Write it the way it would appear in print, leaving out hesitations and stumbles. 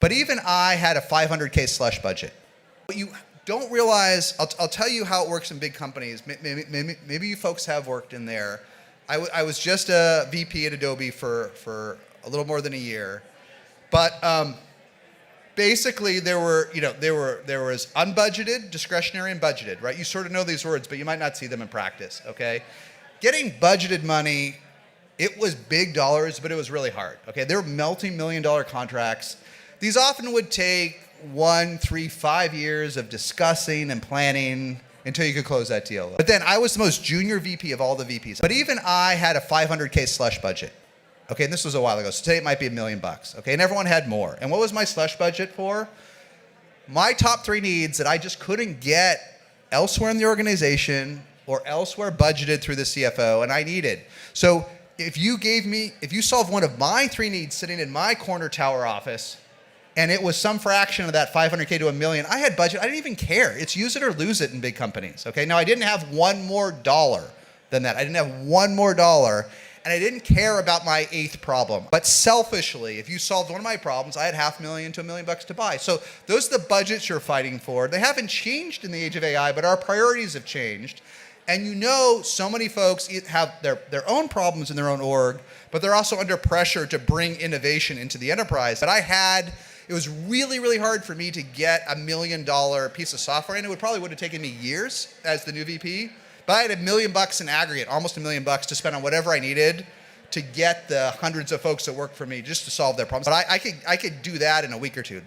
But even I had a 500K slush budget. What you don't realize, I'll tell you how it works in big companies. Maybe you folks have worked in there. I was just a VP at Adobe for a little more than a year. But basically there was unbudgeted, discretionary, and budgeted, right? You sort of know these words, but you might not see them in practice, okay? Getting budgeted money, it was big dollars, but it was really hard, okay? They were multi-million-dollar contracts. These often would take 1, 3, 5 years of discussing and planning until you could close that deal. But then I was the most junior VP of all the VPs. But even I had a 500K slush budget. Okay, and this was a while ago, so today it might be $1 million, okay? And everyone had more. And what was my slush budget for? My top 3 needs that I just couldn't get elsewhere in the organization or elsewhere budgeted through the CFO, and I needed. So if you solved one of my 3 needs sitting in my corner tower office, and it was some fraction of that 500K to $1 million, I had budget, I didn't even care. It's use it or lose it in big companies, okay? Now, I didn't have one more dollar than that. I didn't have one more dollar, and I didn't care about my 8th problem. But selfishly, if you solved one of my problems, I had $500,000 to $1 million to buy. So those are the budgets you're fighting for. They haven't changed in the age of AI, but our priorities have changed. And you know, so many folks have their own problems in their own org, but they're also under pressure to bring innovation into the enterprise. But it was really, really hard for me to get $1 million piece of software, and it probably would have taken me years as the new VP. But I had $1 million in aggregate, almost $1 million to spend on whatever I needed to get the hundreds of folks that work for me just to solve their problems. But I could do that in a week or 2.